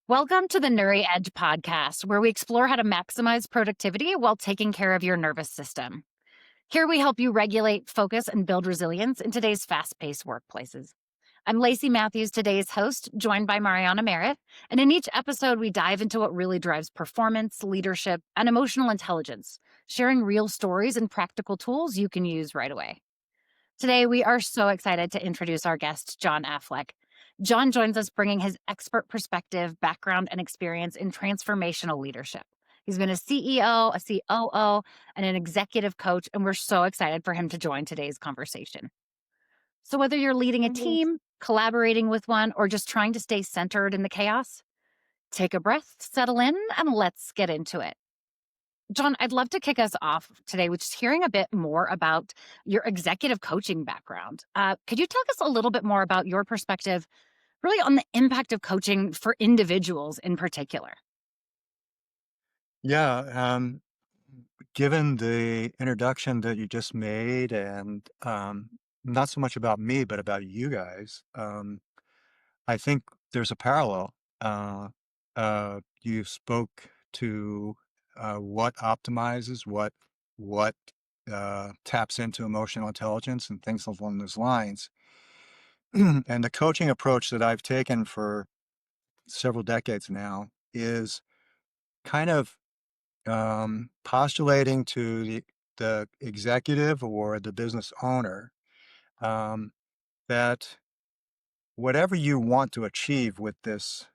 Welcome to the Nuri Edge podcast, where we explore how to maximize productivity while taking care of your nervous system. Here we help you regulate, focus, and build resilience in today's fast paced workplaces. I'm Lacey Matthews, today's host, joined by Mariana Merritt. And in each episode, we dive into what really drives performance, leadership, and emotional intelligence, sharing real stories and practical tools you can use right away. Today, we are so excited to introduce our guest, John Affleck. John joins us bringing his expert perspective, background, and experience in transformational leadership. He's been a CEO, a COO, and an executive coach, and we're so excited for him to join today's conversation. So, whether you're leading a Mhm. team, collaborating with one, or just trying to stay centered in the chaos, take a breath, settle in, and let's get into it. John, I'd love to kick us off today with just hearing a bit more about your executive coaching background. Could you talk us a little bit more about your perspective, really on the impact of coaching for individuals in particular? Yeah, given the introduction that you just made, and not so much about me, but about you guys, I think there's a parallel. You spoke to what optimizes, what taps into emotional intelligence, and things along those lines. And the coaching approach that I've taken for several decades now is kind of postulating to the executive or the business owner um, that whatever you want to achieve with this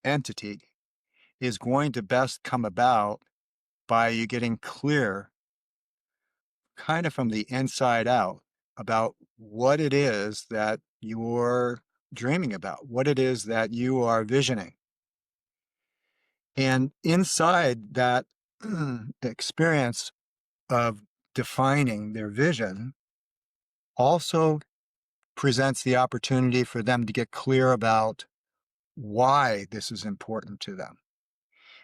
entity is going to best come about by you getting clear, kind of from the inside out, about what it is that you're dreaming about, what it is that you are visioning. And inside that experience of defining their vision also presents the opportunity for them to get clear about why this is important to them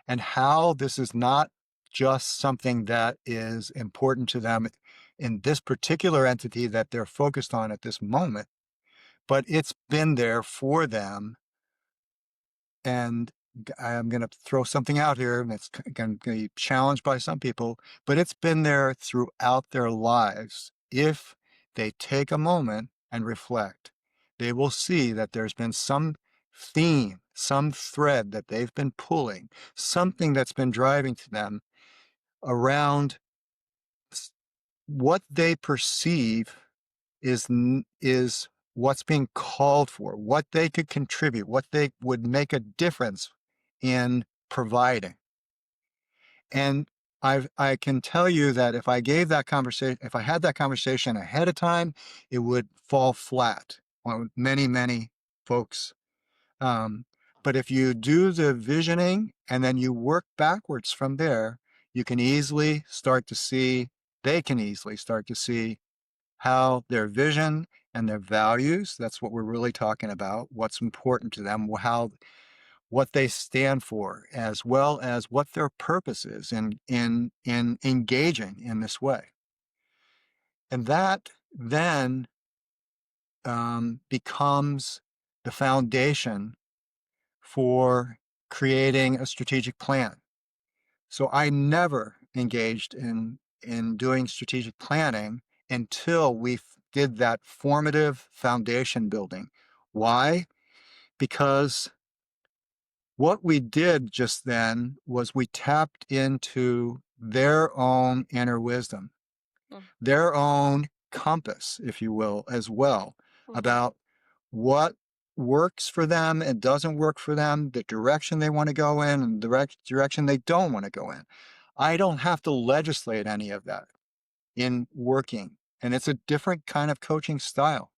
and how this is not just something that is important to them in this particular entity that they're focused on at this moment, but it's been there for them. And I'm going to throw something out here, and it's going to be challenged by some people, but it's been there throughout their lives. If they take a moment and reflect, they will see that there's been some theme, some thread that they've been pulling, something that's been driving to them around s- what they perceive is what's being called for, what they could contribute, what they would make a difference in providing. And I can tell you that if I gave that conversation, if I had that conversation ahead of time, it would fall flat on many folks. Um, but if you do the visioning and then you work backwards from there, you can easily start to see, they can easily start to see how their vision and their values, that's what we're really talking about, what's important to them, how what they stand for, as well as what their purpose is in engaging in this way. And that then becomes the foundation for creating a strategic plan. So I never engaged in doing strategic planning until did that formative foundation building. Why? Because what we did just then was we tapped into their own inner wisdom, Mm, their own compass, if you will, as well, mhm, about what works for them and doesn't work for them, the direction they want to go in and the direction they don't want to go in. I don't have to legislate any of that in working. And it's a different kind of coaching style.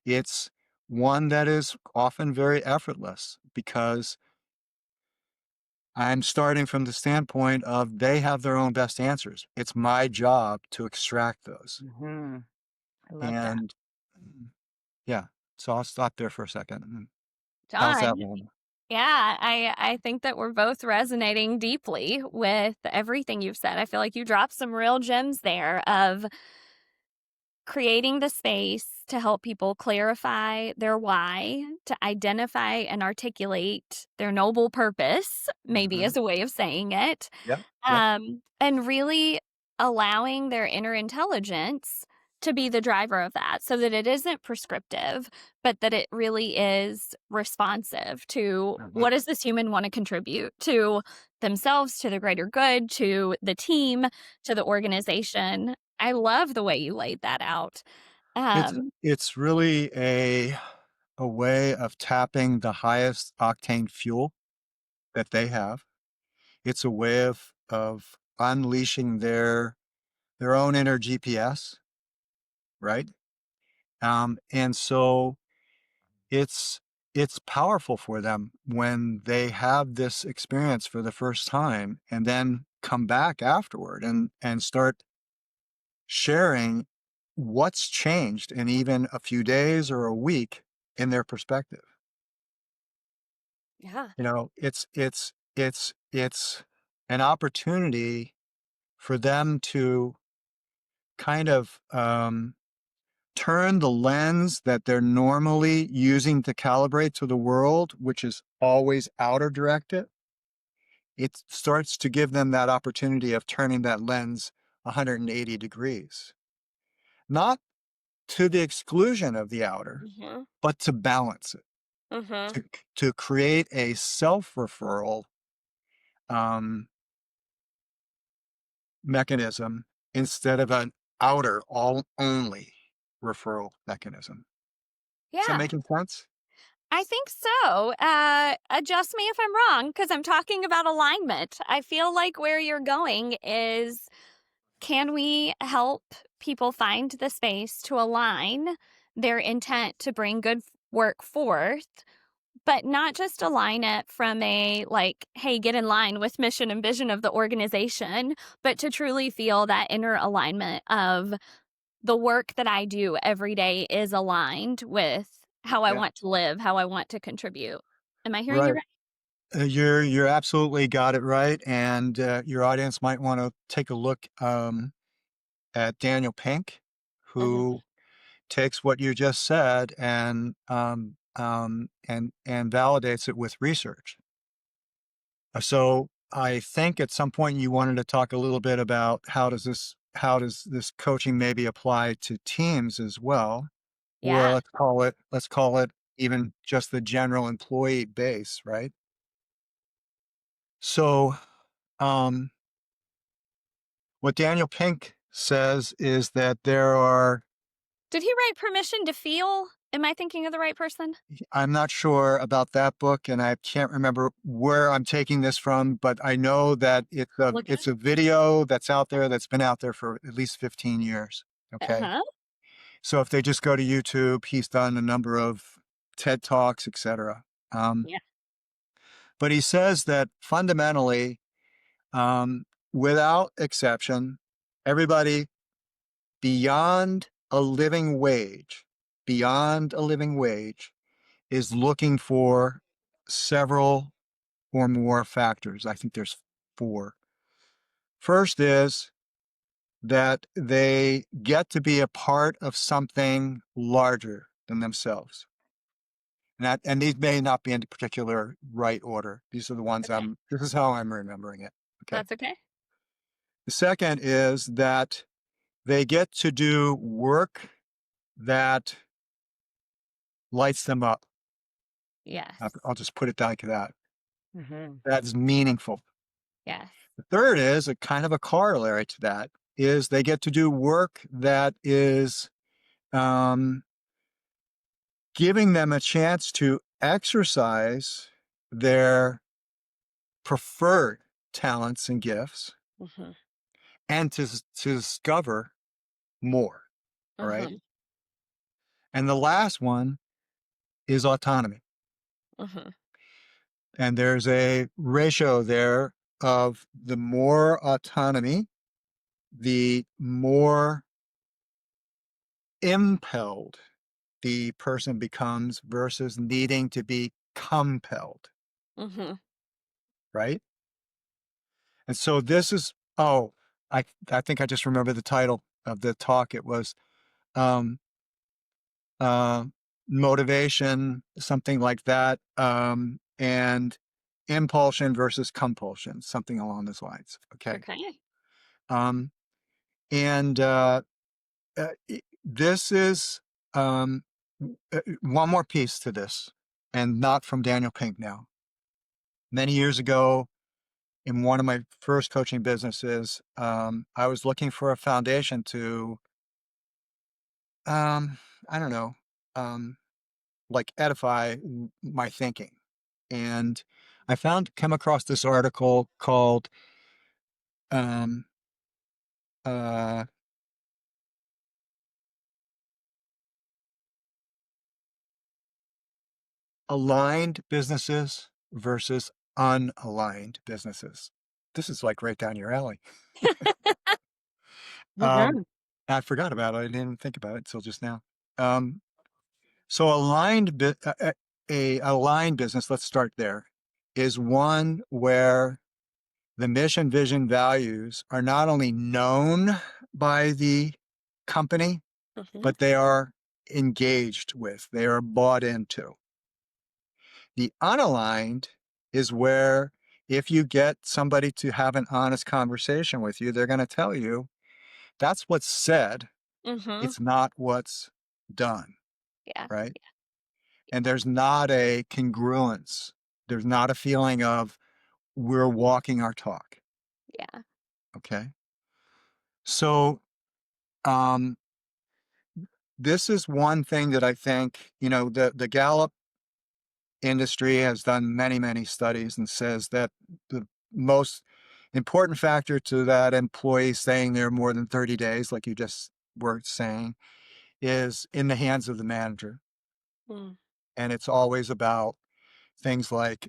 It's one that is often very effortless because I'm starting from the standpoint of they have their own best answers. It's my job to extract those. Hmm. I love that. And yeah, so I'll stop there for a second. How's John, that one? yeah, I think that we're both resonating deeply with everything you've said. I feel like you dropped some real gems there of creating the space to help people clarify their why, to identify and articulate their noble purpose, maybe Mhm. as a way of saying it, Yep, yep. and really allowing their inner intelligence to be the driver of that so that it isn't prescriptive, but that it really is responsive to Mhm. what does this human want to contribute to themselves, to the greater good, to the team, to the organization. I love the way you laid that out. It's Um, it's really a way of tapping the highest octane fuel that they have. It's a way of unleashing their own inner GPS, right? And so it's it's powerful for them when they have this experience for the first time and then come back afterward and start sharing what's changed in even a few days or a week in their perspective. yeah. You know, it's an opportunity for them to kind of turn the lens that they're normally using to calibrate to the world, which is always outer directed. It starts to give them that opportunity of turning that lens 180 degrees, not to the exclusion of the outer, Mhm. but to balance it, Mhm. to create a self referral um, mechanism instead of an outer all only referral mechanism. Is that Yeah. making sense? I think so. Adjust me if I'm wrong because I'm talking about alignment. I feel like where you're going is can we help people find the space to align their intent to bring good work forth, but not just align it from a like, hey, get in line with mission and vision of the organization, but to truly feel that inner alignment of the work that I do every day is aligned with how I Yeah. want to live, how I want to contribute. Am I hearing you Right. right? You're absolutely got it right, and your audience might want to take a look at Daniel Pink, Mhm. who takes what you just said and validates it with research. So I think at some point you wanted to talk a little bit about how does this coaching maybe apply to teams as well, or Yeah. let's call it even just the general employee base, right? So um, what Daniel Pink says is that there are, Did he write Permission to Feel? Am I thinking of the right person? I'm not sure about that book and I can't remember where I'm taking this from, but I know that Look it it's a video that's out there that's been out there for at least 15 years. up. Okay. Uh-huh. So if they just go to YouTube, he's done a number of TED Talks, etc. Um, Yeah. but he says that fundamentally, um, without exception, everybody beyond a living wage, beyond a living wage, is looking for several or more factors. I think there's four. First is that they get to be a part of something larger than themselves. And these may not be in particular right order. These are the ones Okay. this is how I'm remembering it. Okay. That's okay. The second is that they get to do work that lights them up. Yes. I'll just put it like that. Mhm. That's meaningful. Yes. The third is a kind of a corollary to that is they get to do work that is um, giving them a chance to exercise their preferred talents and gifts Mhm. and to discover more. All right. Mhm. And the last one is autonomy. Mhm. And there's a ratio there of the more autonomy, the more impelled the person becomes versus needing to be compelled, Mhm. right? And so this is, oh, I think I just remember the title of the talk. It was um, uh, motivation, something like that, and impulsion versus compulsion, something along those lines. Okay. Okay. Um, and this is um, one more piece to this, and not from Daniel Pink now. Many years ago, in one of my first coaching businesses, I was looking for a foundation to, I don't know, um, like edify my thinking. And came across this article called um, uh, Aligned Businesses versus Unaligned Businesses. This is like right down your alley. Um, Mhm. I forgot about it. I didn't think about it until just now. Um, so aligned, a aligned business, let's start there, is one where the mission, vision, values are not only known by the company, Mhm. but they are engaged with, they are bought into. The unaligned is where if you get somebody to have an honest conversation with you, they're going to tell you that's what's said, Mhm. it's not what's done, Yeah. right? And there's not a congruence. There's not a feeling of we're walking our talk. Yeah. Okay. So, um, this is one thing that I think, the Gallup industry has done many, many studies and says that the most important factor to that employee staying there more than 30 days, like you just were saying, is in the hands of the manager. Mm. And it's always about things like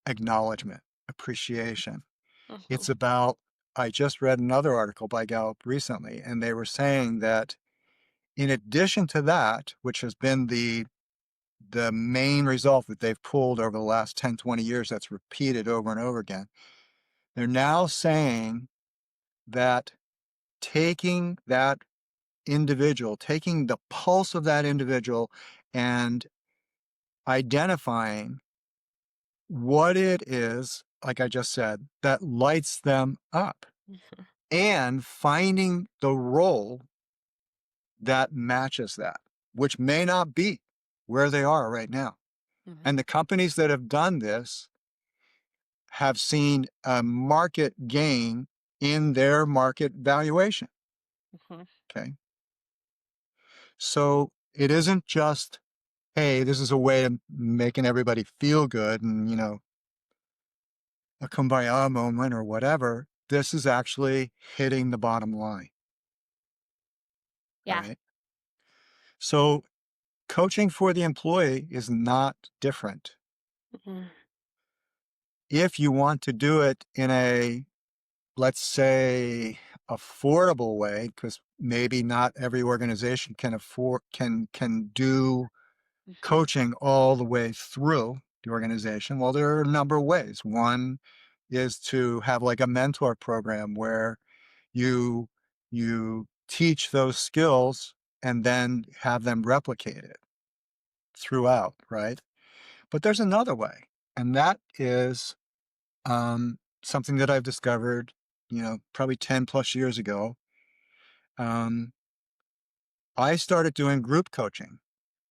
acknowledgement, appreciation. Mhm. It's about, I just read another article by Gallup recently, and they were saying that in addition to that, which has been the main result that they've pulled over the last 10, 20 years, that's repeated over and over again, they're now saying that taking that individual, taking the pulse of that individual and identifying what it is, like I just said, that lights them up Mhm. and finding the role that matches that, which may not be where they are right now. Mhm. And the companies that have done this have seen a market gain in their market valuation. Mhm. Okay. So it isn't just, hey, this is a way of making everybody feel good and, a kumbaya moment or whatever. This is actually hitting the bottom line. Yeah. Right. So coaching for the employee is not different. Mhm. If you want to do it in a, let's say, affordable way, because maybe not every organization can afford can do Mhm. coaching all the way through the organization. Well, there are a number of ways. One is to have like a mentor program where you you teach those skills and then have them replicate it throughout, right? But there's another way, and that is something that I've discovered, probably 10 plus years ago. Um, I started doing group coaching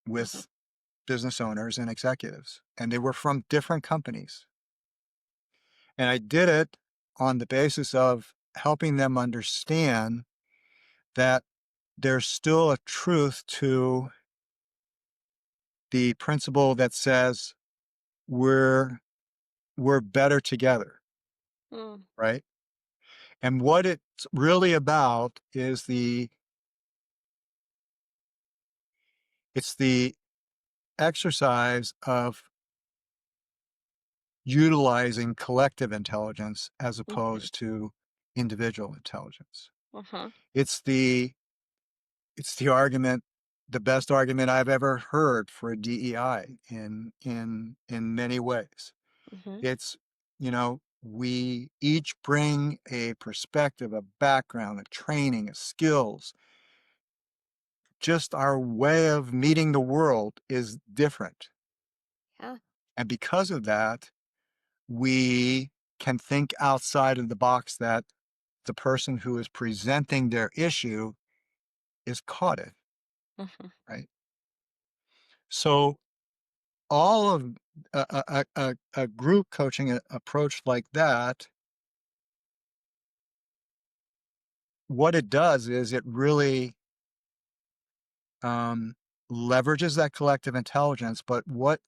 Mhm. with business owners and executives, and they were from different companies. And I did it on the basis of helping them understand that there's still a truth to the principle that says we're we're better together, Mm. right? And what it's really about is it's the exercise of utilizing collective intelligence as Mhm. opposed to individual intelligence. Mhm. It's the it's the argument, the best argument I've ever heard for a DEI in many ways. Mhm. It's, we each bring a perspective, a background, a training, a skills just our way of meeting the world is different. Yeah. And because of that, we can think outside of the box that the person who is presenting their issue is caught in, Mhm. right? So all of a group coaching approach like that, what it does is it really um, leverages that collective intelligence. But what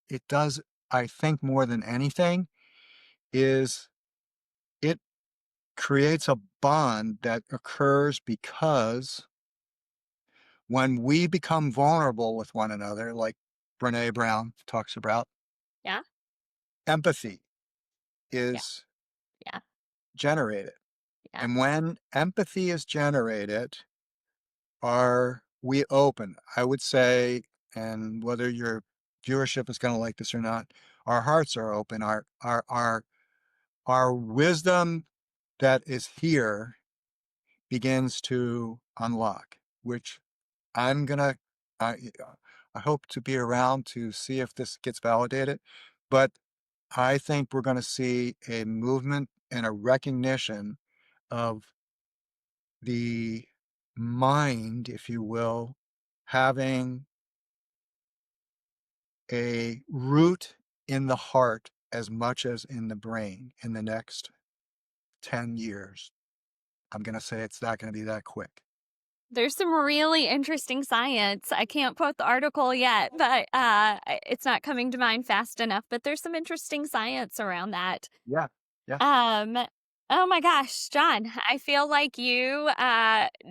it does, I think, more than anything, is it creates a bond that occurs because when we become vulnerable with one another, like Brene Brown talks about, Yeah. empathy Yeah. is Yeah. generated. Yeah. And when empathy is generated, are we open? I would say, and whether your viewership is going to like this or not, our hearts are open. Our wisdom that is here begins to unlock, which I'm gonna I I hope to be around to see if this gets validated, but I think we're gonna see a movement and a recognition of the mind, if you will, having a root in the heart as much as in the brain in the next 10 years. I'm gonna say it's not gonna be that quick. There's some really interesting science. I can't quote the article yet, but it's not coming to mind fast enough. But there's some interesting science around that. Yeah, yeah, Um, oh my gosh, John, I feel like you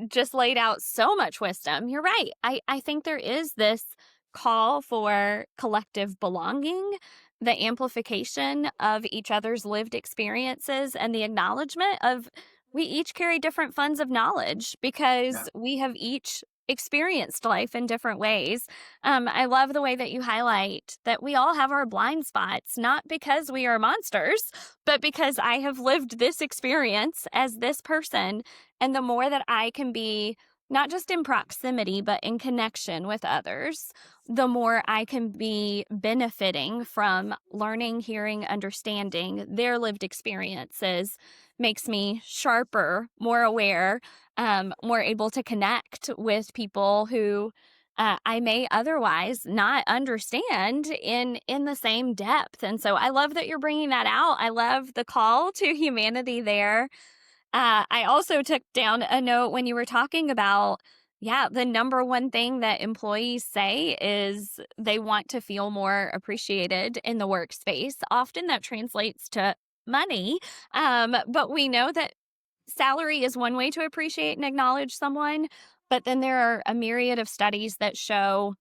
just laid out so much wisdom. You're right. I think there is this call for collective belonging, the amplification of each other's lived experiences, and the acknowledgement of we each carry different funds of knowledge yeah, because we have each experienced life in different ways. I love the way that you highlight that we all have our blind spots, not because we are monsters, but because I have lived this experience as this person. And the more that I can be not just in proximity, but in connection with others, the more I can be benefiting from learning, hearing, understanding their lived experiences makes me sharper, more aware, more able to connect with people who I may otherwise not understand in the same depth. And so I love that you're bringing that out. I love the call to humanity there. I also took down a note when you were talking about, yeah, the number one thing that employees say is they want to feel more appreciated in the workspace. Often that translates to money, but we know that salary is one way to appreciate and acknowledge someone. But then there are a myriad of studies that show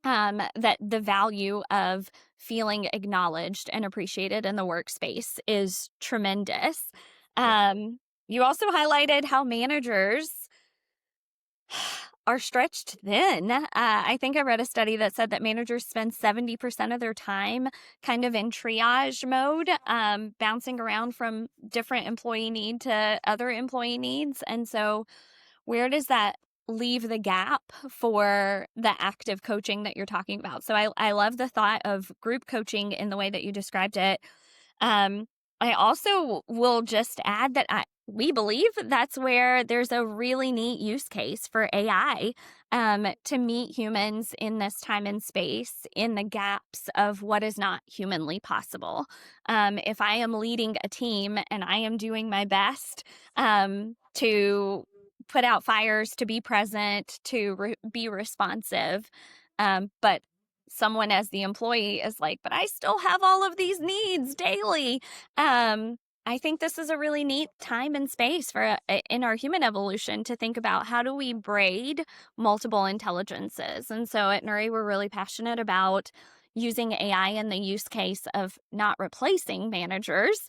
that the value of feeling acknowledged and appreciated in the workspace is tremendous. yeah, You also highlighted how managers are stretched thin. I think I read a study that said that managers spend 70% of their time kind of in triage mode, bouncing around from different employee need to other employee needs. And so, where does that leave the gap for the active coaching that you're talking about? So, I love the thought of group coaching in the way that you described it. Um, I also will just add that we believe that's where there's a really neat use case for AI to meet humans in this time and space in the gaps of what is not humanly possible. If I am leading a team and I am doing my best to put out fires, to be present, to be responsive, but someone as the employee is like, but I still have all of these needs daily. Um, I think this is a really neat time and space for in our human evolution to think about how do we braid multiple intelligences. And so at Nuri, we're really passionate about using AI in the use case of not replacing managers,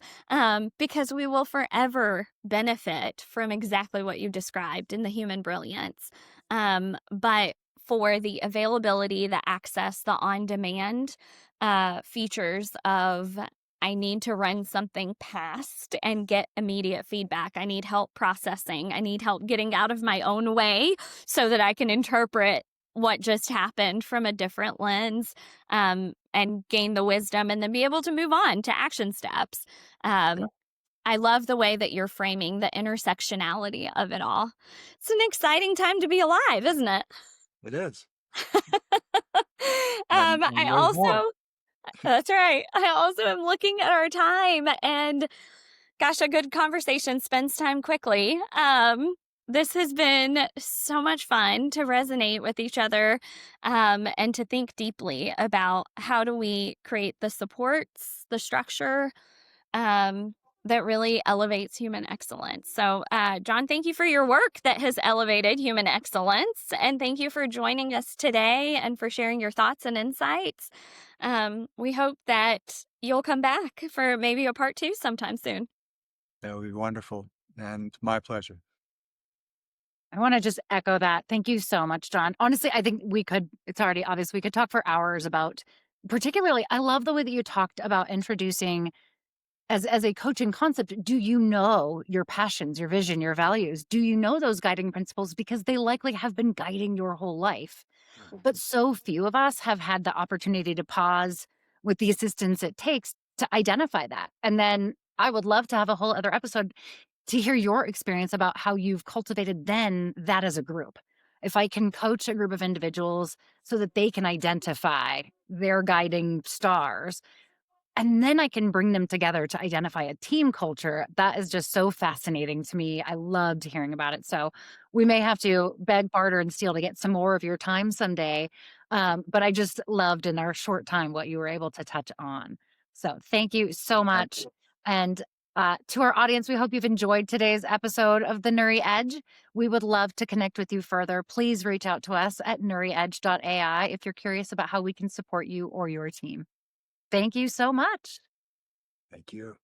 because we will forever benefit from exactly what you described in the human brilliance. But for the availability, the access, the on demand features of I need to run something past and get immediate feedback. I need help processing. I need help getting out of my own way so that I can interpret what just happened from a different lens, and gain the wisdom and then be able to move on to action steps. Yeah, I love the way that you're framing the intersectionality of it all. It's an exciting time to be alive, isn't it? it is. I And there's more. also That's right. I also am looking at our time, and gosh, a good conversation spends time quickly. This has been so much fun to resonate with each other, and to think deeply about how do we create the supports, the structure, um, that really elevates human excellence. So, John, thank you for your work that has elevated human excellence. And thank you for joining us today and for sharing your thoughts and insights. We hope that you'll come back for maybe a part 2 sometime soon. That would be wonderful. And my pleasure. I want to just echo that. Thank you so much, John. Honestly, I think it's already obvious, we could talk for hours about, particularly, I love the way that you talked about introducing as a coaching concept. Do you know your passions, your vision, your values? Do you know those guiding principles? Because they likely have been guiding your whole life. But so few of us have had the opportunity to pause with the assistance it takes to identify that. And then I would love to have a whole other episode to hear your experience about how you've cultivated then that as a group. If I can coach a group of individuals so that they can identify their guiding stars, and then I can bring them together to identify a team culture. That is just so fascinating to me. I loved hearing about it. So we may have to beg, barter, and steal to get some more of your time someday. But I just loved in our short time what you were able to touch on. So thank you so Thank much. you. And to our audience, we hope you've enjoyed today's episode of The Nuri Edge. We would love to connect with you further. Please reach out to us at nuriedge.ai if you're curious about how we can support you or your team. Thank you so much. Thank you.